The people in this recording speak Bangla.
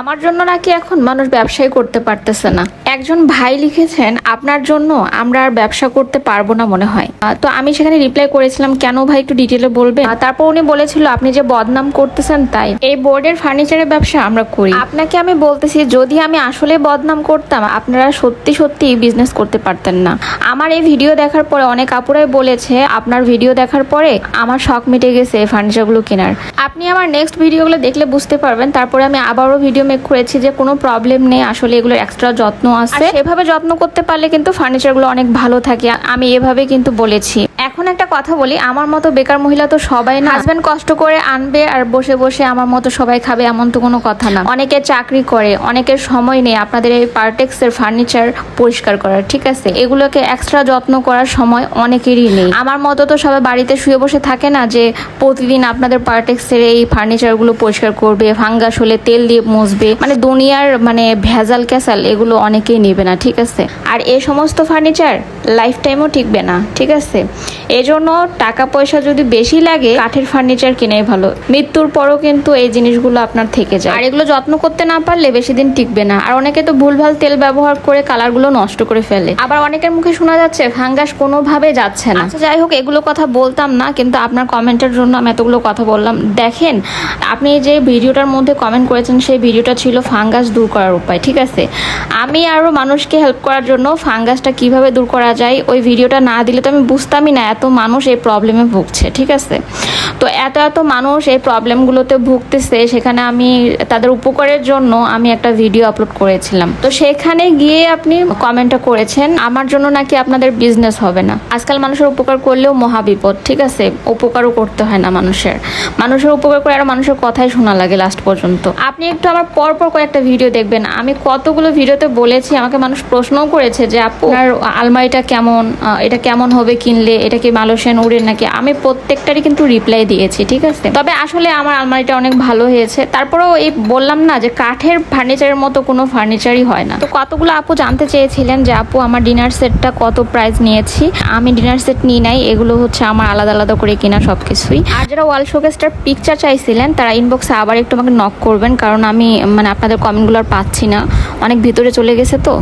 আমার জন্য নাকি এখন মানুষ ব্যবসাই করতে পারতেছে না। একজন ভাই লিখেছেন, আপনার জন্য আমরা আর ব্যবসা করতে পারবো না মনে হয়। তো আমি সেখানে রিপ্লাই করেছিলাম, কেন ভাই একটু ডিটেলে বলবেন। তারপর উনি বলেছিল, আপনি যে বদনাম করতেছেন তাই এই বোর্ডের ফার্নিচারের ব্যবসা আমরা করি। আপনাকে আমি বলতেছি, যদি আমি আসলে বদনাম করতাম আপনারা সত্যি সত্যি বিজনেস করতে পারতেন না। আমার এই ভিডিও দেখার পরে অনেক আপুরাই বলেছে, আপনার ভিডিও দেখার পরে আমার শখ মিটে গেছে ফার্নিচারগুলো কেনার। আপনি আমার নেক্সট ভিডিওগুলো দেখলে বুঝতে পারবেন। তারপরে আমি আবারও ভিডিও মেক করেছি যে কোনো প্রবলেম নেই, আসলে এগুলোর এক্সট্রা যত্ন আছে, এভাবে যত্ন করতে পারলে কিন্তু ফার্নিচারগুলো অনেক ভালো থাকে। আমি এভাবে কিন্তু বলেছি। এখন একটা কথা বলি, আমার মতো বেকার মহিলা তো সবাই না। হাজবেন্ড কষ্ট করে আনবে আর বসে বসে আমার মতো সবাই খাবে এমন তো কোনো কথা না। অনেকে চাকরি করে, অনেকের সময় নেই আপনাদের এই পার্টেক্সের ফার্নিচার পরিষ্কার করার, ঠিক আছে? এগুলোকে এক্সট্রা যত্ন করার সময় অনেকেরই নেই। আমার মতো তো সবাই বাড়িতে শুয়ে বসে থাকে না যে প্রতিদিন আপনাদের পার্টেক্সের এই ফার্নিচারগুলো পরিষ্কার করবে, ফাঙ্গাস হলে তেল দিয়ে মুছবে, মানে দুনিয়ার ভেজাল ক্যাসাল এগুলো অনেকেই নেবে না, ঠিক আছে? আর এই সমস্ত ফার্নিচার লাইফ টাইমও টিকবে না, ঠিক আছে? এজন্য টাকা পয়সা যদি বেশি লাগে কাঠের ফার্নিচার কেনাই ভালো। মৃত্যুর পরও কিন্তু এই জিনিসগুলো আপনার থেকে যায়। আর এগুলো যত্ন করতে না পারলে বেশি দিন টিকবে না। আর অনেকে তো ভুলভাল তেল ব্যবহার করে কালারগুলো নষ্ট করে ফেলে। আবার অনেকের মুখে শোনা যাচ্ছে ফাঙ্গাস কোনোভাবে যাচ্ছে না। আচ্ছা যাই হোক, এগুলো কথা বলতাম না, কিন্তু আপনার কমেন্টের জন্য আমি এতগুলো কথা বললাম। দেখেন, আপনি যে ভিডিওটার মধ্যে কমেন্ট করেছেন সেই ভিডিওটা ছিল ফাঙ্গাস দূর করার উপায়, ঠিক আছে? আমি আরও মানুষকে হেল্প করার জন্য ফাঙ্গাসটা কিভাবে দূর করা যায় ওই ভিডিওটা না দিলে তো আমি বুঝতামই না এত মানুষ এই প্রবলেমে ভুগছে, ঠিক আছে? তো এত মানুষ এই প্রবলেমগুলোতে ভুগতেছে, সেখানে আমি তাদের উপকারের জন্য আমি একটা ভিডিও আপলোড করেছিলাম। তো সেখানে গিয়ে আপনি কমেন্টটা করেছেন আমার জন্য নাকি আপনাদের বিজনেস হবে না। আজকাল মানুষের উপকার করলেও মহাবিপদ, ঠিক আছে? উপকারও করতে হয় না মানুষের উপকার করে আরো মানুষের কথাই শোনা লাগে লাস্ট পর্যন্ত। আপনি একটু আমার পরপর কয়েকটা ভিডিও দেখবেন। আমি কতগুলো ভিডিওতে বলেছি, আমাকে মানুষ প্রশ্নও করেছে যে আপু আপনার আলমারিটা কেমন, এটা কেমন হবে কিনলে, এটা কি মালয়েশিয়ান উডের নাকি? আমি প্রত্যেকটারই কিন্তু রিপ্লাই দিয়েছি, ঠিক আছে? তবে আসলে আমার আলমারিটা অনেক ভালো হয়েছে। তারপরেও এই বললাম না যে কাঠের ফার্নিচারের মতো কোনো ফার্নিচারই হয় না। তো কতগুলো আপু জানতে চেয়েছিলেন যে আপু আমার ডিনার সেটটা কত প্রাইস নিয়েছি। আমি ডিনার সেট নিই নাই, এগুলো হচ্ছে আমার আলাদা আলাদা করে কিনা সবকিছুই। আর যারা ওয়াল শোকেসটার পিকচার চাইছিলেন তারা ইনবক্সে আবার একটু আমাকে নক করবেন, কারণ আমি আপনাদের কমেন্টগুলো আর পাচ্ছি না, অনেক ভিতরে চলে গেছে তো।